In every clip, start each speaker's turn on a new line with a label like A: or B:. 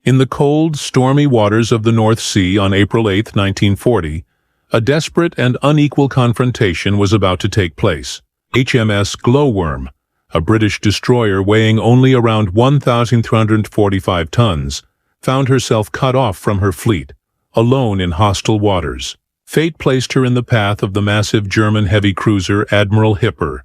A: In the cold, stormy waters of the North Sea on April 8, 1940, a desperate and unequal confrontation was about to take place. HMS Glowworm, a British destroyer weighing only around 1,345 tons, found herself cut off from her fleet, alone in hostile waters. Fate placed her in the path of the massive German heavy cruiser Admiral Hipper,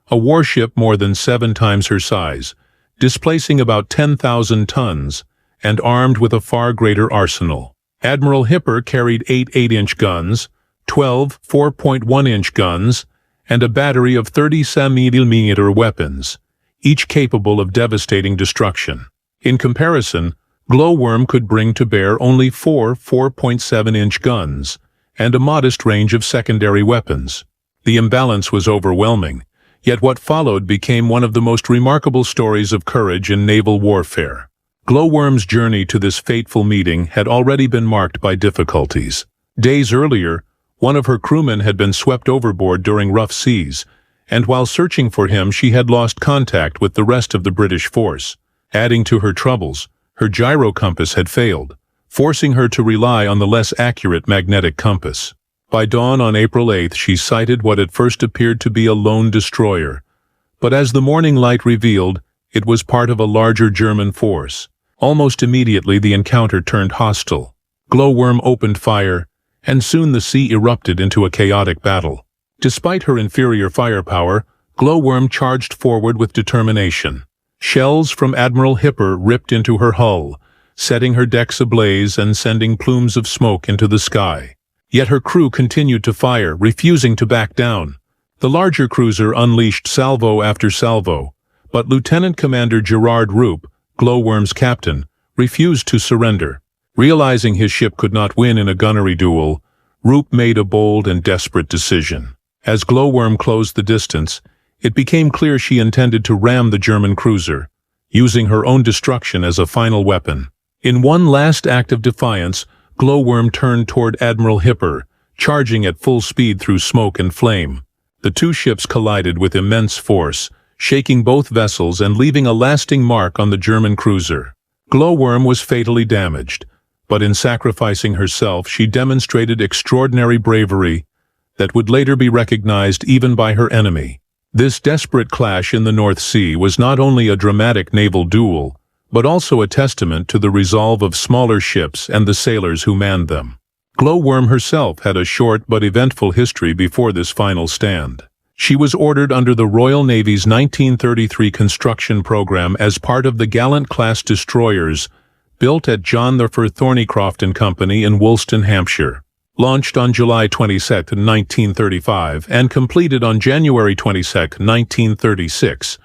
A: a warship more than 7 times her size, displacing about 10,000 tons, and armed with a far greater arsenal. Admiral Hipper carried 8 8-inch guns, 12 4.1-inch guns, and a battery of 30 mm weapons, each capable of devastating destruction. In comparison, Glowworm could bring to bear only 4 4.7-inch guns, and a modest range of secondary weapons. The imbalance was overwhelming, yet what followed became one of the most remarkable stories of courage in naval warfare. Glowworm's journey to this fateful meeting had already been marked by difficulties. Days earlier, one of her crewmen had been swept overboard during rough seas, and while searching for him she had lost contact with the rest of the British force. Adding to her troubles, her gyro compass had failed, forcing her to rely on the less accurate magnetic compass. By dawn on April 8 she sighted what at first appeared to be a lone destroyer, but as the morning light revealed, it was part of a larger German force. Almost immediately the encounter turned hostile. Glowworm opened fire, and soon the sea erupted into a chaotic battle. Despite her inferior firepower, Glowworm charged forward with determination. Shells from Admiral Hipper ripped into her hull, setting her decks ablaze and sending plumes of smoke into the sky. Yet her crew continued to fire, refusing to back down. The larger cruiser unleashed salvo after salvo, but Lieutenant Commander Gerard Roope, Glowworm's captain, refused to surrender. Realizing his ship could not win in a gunnery duel, Roope made a bold and desperate decision. As Glowworm closed the distance, it became clear she intended to ram the German cruiser, using her own destruction as a final weapon. In one last act of defiance, Glowworm turned toward Admiral Hipper, charging at full speed through smoke and flame. The two ships collided with immense force, shaking both vessels and leaving a lasting mark on the German cruiser. Glowworm was fatally damaged, but in sacrificing herself she demonstrated extraordinary bravery that would later be recognized even by her enemy. This desperate clash in the North Sea was not only a dramatic naval duel, but also a testament to the resolve of smaller ships and the sailors who manned them. Glowworm herself had a short but eventful history before this final stand. She was ordered under the Royal Navy's 1933 construction program as part of the Gallant-class destroyers built at John the Thornycroft and Company in Woolston, Hampshire. Launched on July 22, 1935, and completed on January 22, 1936,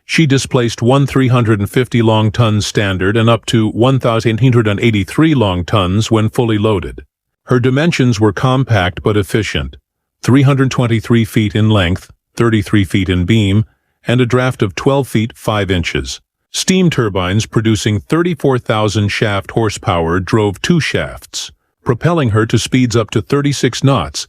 A: she displaced 1,350 long tons standard and up to 1,883 long tons when fully loaded. Her dimensions were compact but efficient, 323 feet in length, 33 feet in beam, and a draft of 12 feet 5 inches. Steam turbines producing 34,000 shaft horsepower drove 2 shafts, propelling her to speeds up to 36 knots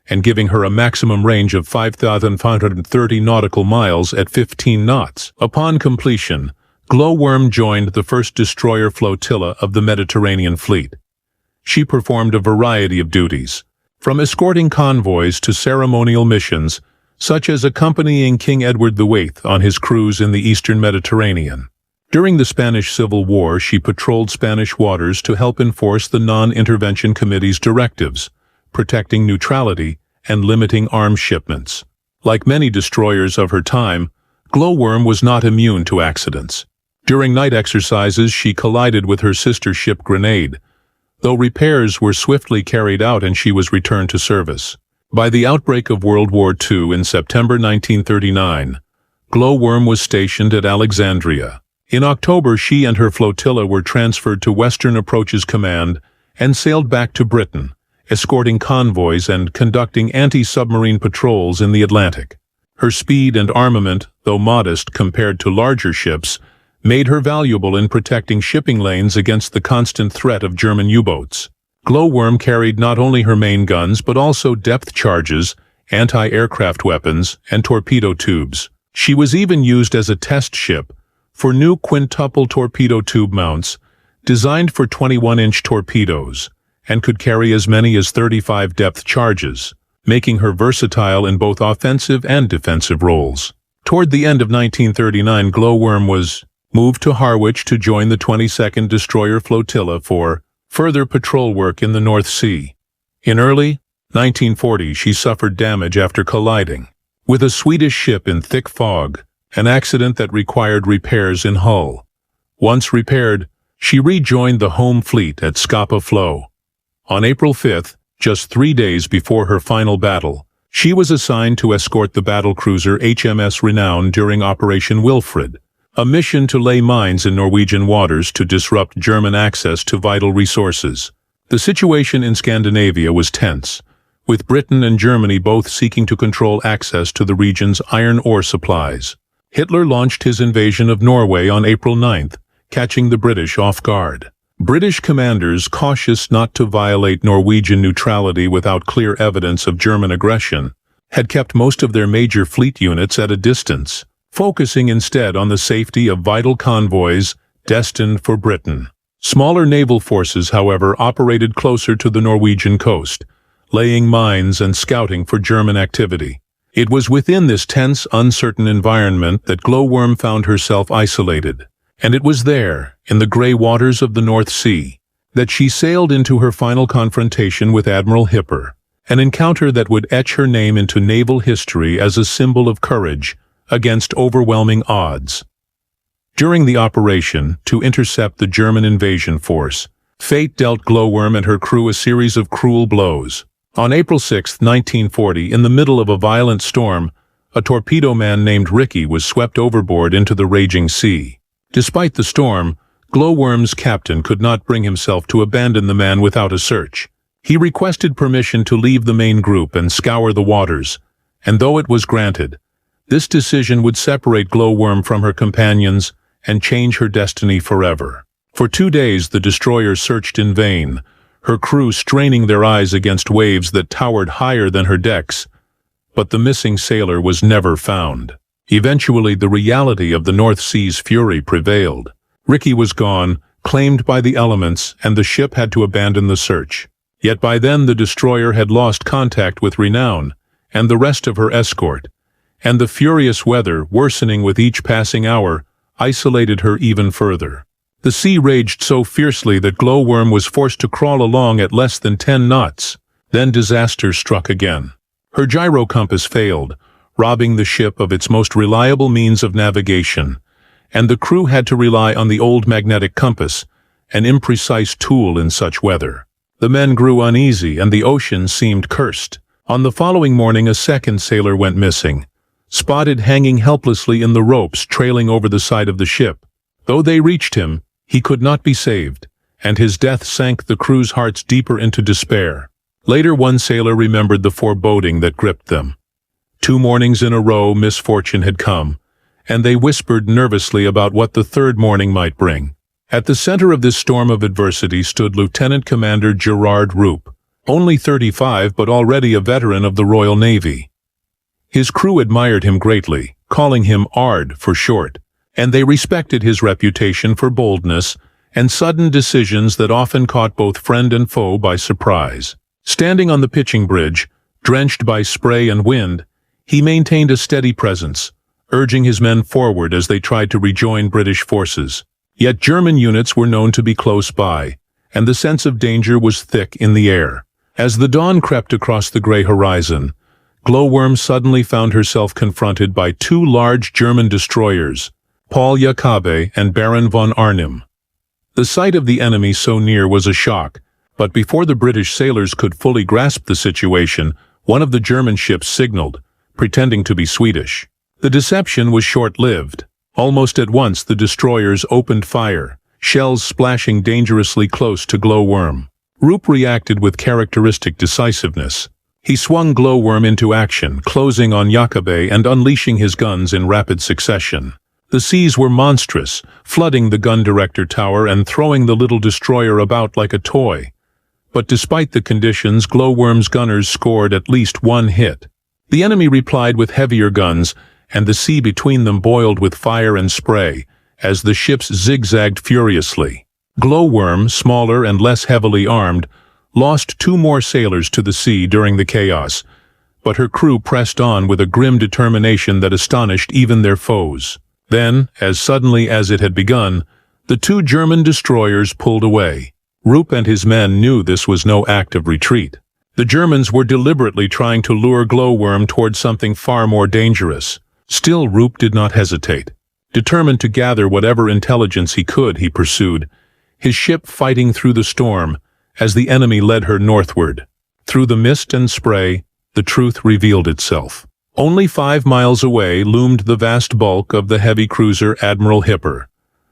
A: and giving her a maximum range of 5,530 nautical miles at 15 knots. Upon completion, Glowworm joined the first destroyer flotilla of the Mediterranean Fleet. She performed a variety of duties, from escorting convoys to ceremonial missions, such as accompanying King Edward VIII on his cruise in the eastern Mediterranean. During the Spanish Civil War, she patrolled Spanish waters to help enforce the Non-Intervention Committee's directives, protecting neutrality and limiting arms shipments. Like many destroyers of her time, Glowworm was not immune to accidents. During night exercises, she collided with her sister ship Grenade, though repairs were swiftly carried out and she was returned to service. By the outbreak of World War II in September 1939, Glowworm was stationed at Alexandria. In October, she and her flotilla were transferred to Western Approaches Command and sailed back to Britain, escorting convoys and conducting anti-submarine patrols in the Atlantic. Her speed and armament, though modest compared to larger ships, made her valuable in protecting shipping lanes against the constant threat of German U-boats. Glowworm carried not only her main guns but also depth charges, anti-aircraft weapons, and torpedo tubes. She was even used as a test ship for new quintuple torpedo tube mounts designed for 21-inch torpedoes, and could carry as many as 35 depth charges, making her versatile in both offensive and defensive roles. Toward the end of 1939, Glowworm was moved to Harwich to join the 22nd Destroyer Flotilla for further patrol work in the North Sea. In early 1940, she suffered damage after colliding with a Swedish ship in thick fog, an accident that required repairs in Hull. Once repaired, she rejoined the home fleet at Scapa Flow. On April 5th, just 3 days before her final battle, she was assigned to escort the battlecruiser HMS Renown during Operation Wilfred, a mission to lay mines in Norwegian waters to disrupt German access to vital resources. The situation in Scandinavia was tense, with Britain and Germany both seeking to control access to the region's iron ore supplies. Hitler launched his invasion of Norway on April 9th, catching the British off guard. British commanders, cautious not to violate Norwegian neutrality without clear evidence of German aggression, had kept most of their major fleet units at a distance, focusing instead on the safety of vital convoys destined for Britain. Smaller naval forces, however, operated closer to the Norwegian coast, laying mines and scouting for German activity. It was within this tense, uncertain environment that Glowworm found herself isolated, and it was there, in the grey waters of the North Sea, that she sailed into her final confrontation with Admiral Hipper, an encounter that would etch her name into naval history as a symbol of courage against overwhelming odds. During the operation to intercept the German invasion force, fate dealt Glowworm and her crew a series of cruel blows. On April 6, 1940, in the middle of a violent storm, a torpedo man named Ricky was swept overboard into the raging sea. Despite the storm, Glowworm's captain could not bring himself to abandon the man without a search. He requested permission to leave the main group and scour the waters, and though it was granted, this decision would separate Glowworm from her companions and change her destiny forever. For 2 days the destroyer searched in vain, her crew straining their eyes against waves that towered higher than her decks, but the missing sailor was never found. Eventually, the reality of the North Sea's fury prevailed. Ricky was gone, claimed by the elements, and the ship had to abandon the search. Yet by then the destroyer had lost contact with Renown and the rest of her escort, and the furious weather, worsening with each passing hour, isolated her even further. The sea raged so fiercely that Glowworm was forced to crawl along at less than 10 knots. Then disaster struck again. Her gyro compass failed, robbing the ship of its most reliable means of navigation, and the crew had to rely on the old magnetic compass, an imprecise tool in such weather. The men grew uneasy, and the ocean seemed cursed. On the following morning, a second sailor went missing, spotted hanging helplessly in the ropes trailing over the side of the ship. Though they reached him, he could not be saved, and his death sank the crew's hearts deeper into despair. Later, one sailor remembered the foreboding that gripped them. 2 mornings in a row misfortune had come, and they whispered nervously about what the third morning might bring. At the center of this storm of adversity stood Lieutenant Commander Gerard Roope, only 35 but already a veteran of the Royal Navy. His crew admired him greatly, calling him Ard for short, and they respected his reputation for boldness and sudden decisions that often caught both friend and foe by surprise. Standing on the pitching bridge, drenched by spray and wind, he maintained a steady presence, urging his men forward as they tried to rejoin British forces. Yet German units were known to be close by, and the sense of danger was thick in the air. As the dawn crept across the gray horizon, Glowworm suddenly found herself confronted by 2 large German destroyers, Paul Jacobi and Baron von Arnim. The sight of the enemy so near was a shock, but before the British sailors could fully grasp the situation, one of the German ships signaled, pretending to be Swedish. The deception was short-lived. Almost at once the destroyers opened fire, shells splashing dangerously close to Glowworm. Roope reacted with characteristic decisiveness. He swung Glowworm into action, closing on Jacobi and unleashing his guns in rapid succession. The seas were monstrous, flooding the gun director tower and throwing the little destroyer about like a toy. But despite the conditions, Glowworm's gunners scored at least 1 hit. The enemy replied with heavier guns, and the sea between them boiled with fire and spray as the ships zigzagged furiously. Glowworm, smaller and less heavily armed, lost 2 more sailors to the sea during the chaos, but her crew pressed on with a grim determination that astonished even their foes. Then, as suddenly as it had begun, the 2 German destroyers pulled away. Roope and his men knew this was no act of retreat. The Germans were deliberately trying to lure Glowworm towards something far more dangerous. Still, Roope did not hesitate. Determined to gather whatever intelligence he could, he pursued, his ship fighting through the storm as the enemy led her northward. Through the mist and spray, the truth revealed itself. Only 5 miles away loomed the vast bulk of the heavy cruiser Admiral Hipper,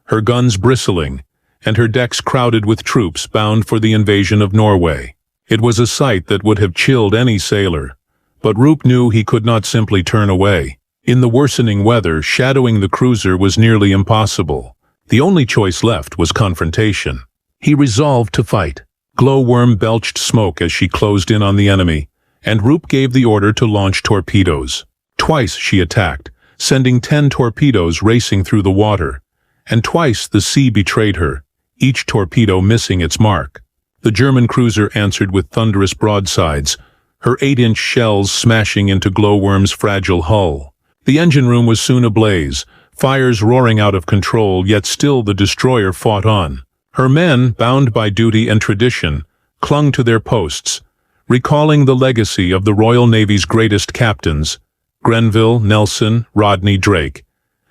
A: her guns bristling, and her decks crowded with troops bound for the invasion of Norway. It was a sight that would have chilled any sailor, but Roope knew he could not simply turn away. In the worsening weather, shadowing the cruiser was nearly impossible. The only choice left was confrontation. He resolved to fight. Glowworm belched smoke as she closed in on the enemy, and Roope gave the order to launch torpedoes. Twice she attacked, sending 10 torpedoes racing through the water, and twice the sea betrayed her, each torpedo missing its mark. The German cruiser answered with thunderous broadsides, her 8-inch shells smashing into Glowworm's fragile hull. The engine room was soon ablaze, fires roaring out of control, yet still the destroyer fought on. Her men, bound by duty and tradition, clung to their posts, recalling the legacy of the Royal Navy's greatest captains, Grenville, Nelson, Rodney, Drake,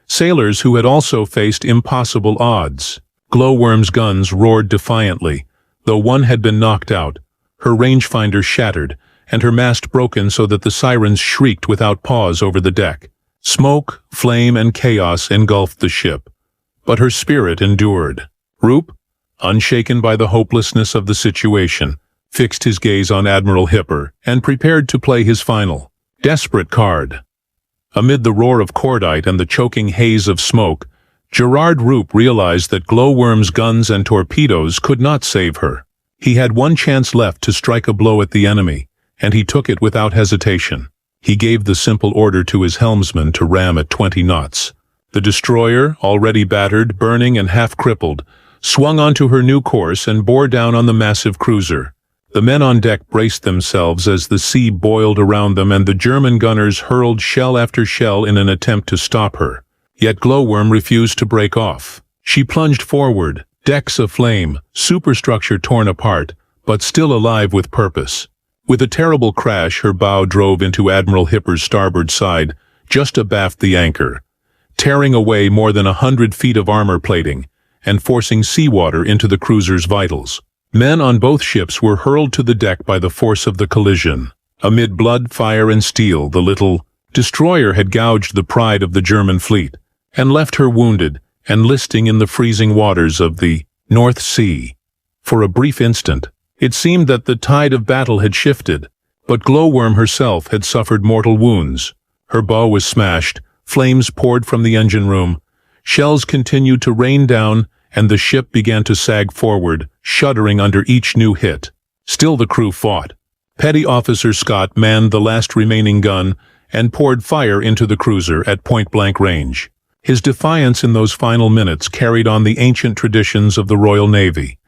A: sailors who had also faced impossible odds. Glowworm's guns roared defiantly, though one had been knocked out, her rangefinder shattered, and her mast broken so that the sirens shrieked without pause over the deck. Smoke, flame, and chaos engulfed the ship, but her spirit endured. Roope, unshaken by the hopelessness of the situation, fixed his gaze on Admiral Hipper and prepared to play his final, desperate card. Amid the roar of cordite and the choking haze of smoke, Gerard Roope realized that Glowworm's guns and torpedoes could not save her. He had one chance left to strike a blow at the enemy, and he took it without hesitation. He gave the simple order to his helmsman to ram at 20 knots. The destroyer, already battered, burning, and half-crippled, swung onto her new course and bore down on the massive cruiser. The men on deck braced themselves as the sea boiled around them, and the German gunners hurled shell after shell in an attempt to stop her. Yet Glowworm refused to break off. She plunged forward, decks aflame, superstructure torn apart, but still alive with purpose. With a terrible crash, her bow drove into Admiral Hipper's starboard side, just abaft the anchor, tearing away more than 100 feet of armor plating and forcing seawater into the cruiser's vitals. Men on both ships were hurled to the deck by the force of the collision. Amid blood, fire, and steel, the little destroyer had gouged the pride of the German fleet and left her wounded and listing in the freezing waters of the North Sea. For a brief instant, it seemed that the tide of battle had shifted, but Glowworm herself had suffered mortal wounds. Her bow was smashed, flames poured from the engine room, shells continued to rain down, and the ship began to sag forward, shuddering under each new hit. Still the crew fought. Petty Officer Scott manned the last remaining gun and poured fire into the cruiser at point-blank range. His defiance in those final minutes carried on the ancient traditions of the Royal Navy,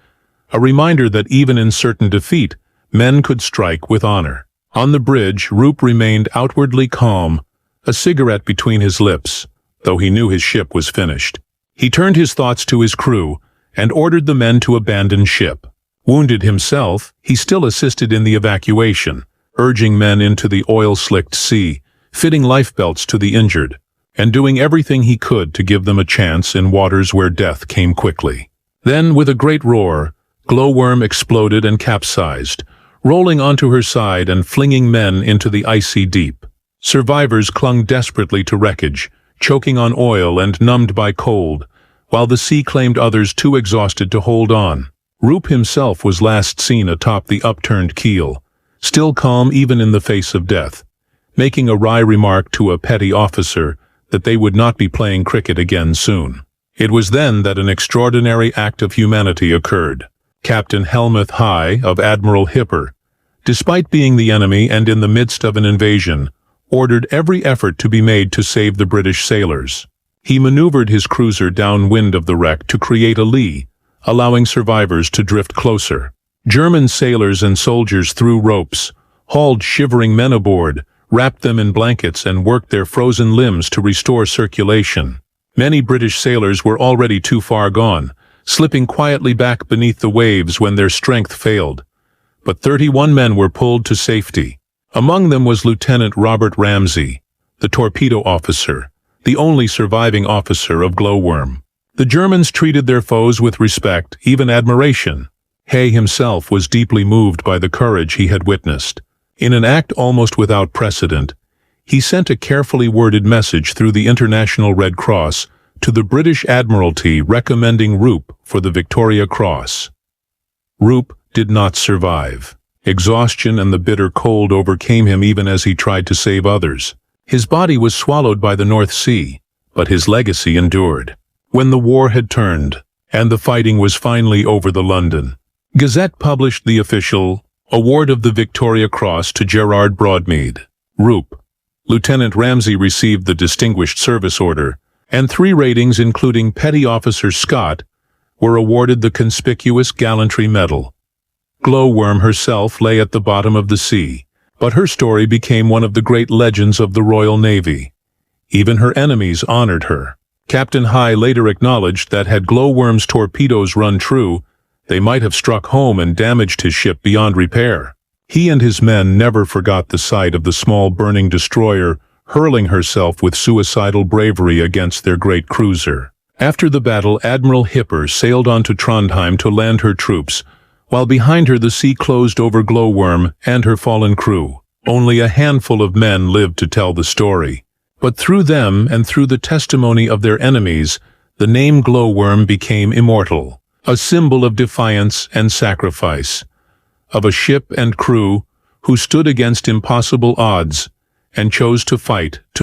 A: a reminder that even in certain defeat, men could strike with honor. On the bridge, Roope remained outwardly calm, a cigarette between his lips, though he knew his ship was finished. He turned his thoughts to his crew and ordered the men to abandon ship. Wounded himself, he still assisted in the evacuation, urging men into the oil-slicked sea, fitting lifebelts to the injured, and doing everything he could to give them a chance in waters where death came quickly. Then, with a great roar, Glowworm exploded and capsized, rolling onto her side and flinging men into the icy deep. Survivors clung desperately to wreckage, choking on oil and numbed by cold, while the sea claimed others too exhausted to hold on. Roope himself was last seen atop the upturned keel, still calm even in the face of death, making a wry remark to a petty officer that they would not be playing cricket again soon. It was then that an extraordinary act of humanity occurred. Captain Helmuth High of Admiral Hipper, despite being the enemy and in the midst of an invasion, ordered every effort to be made to save the British sailors. He maneuvered his cruiser downwind of the wreck to create a lee, allowing survivors to drift closer. German sailors and soldiers threw ropes, hauled shivering men aboard, wrapped them in blankets and worked their frozen limbs to restore circulation. Many British sailors were already too far gone, slipping quietly back beneath the waves when their strength failed. But 31 men were pulled to safety. Among them was Lieutenant Robert Ramsay, the torpedo officer, the only surviving officer of Glowworm. The Germans treated their foes with respect, even admiration. Hay himself was deeply moved by the courage he had witnessed. In an act almost without precedent, he sent a carefully worded message through the International Red Cross to the British Admiralty recommending Roope for the Victoria Cross. Roope did not survive. Exhaustion and the bitter cold overcame him even as he tried to save others. His body was swallowed by the North Sea, but his legacy endured. When the war had turned, and the fighting was finally over, the London Gazette published the official award of the Victoria Cross to Gerard Broadmead. Roope. Lieutenant Ramsay received the Distinguished Service Order, and 3 ratings, including Petty Officer Scott, were awarded the Conspicuous Gallantry Medal. Glowworm herself lay at the bottom of the sea, but her story became one of the great legends of the Royal Navy. Even her enemies honored her. Captain High later acknowledged that had Glowworm's torpedoes run true, they might have struck home and damaged his ship beyond repair. He and his men never forgot the sight of the small burning destroyer hurling herself with suicidal bravery against their great cruiser. After the battle, Admiral Hipper sailed on to Trondheim to land her troops, while behind her the sea closed over Glowworm and her fallen crew. Only a handful of men lived to tell the story. But through them and through the testimony of their enemies, the name Glowworm became immortal, a symbol of defiance and sacrifice, of a ship and crew who stood against impossible odds and chose to fight to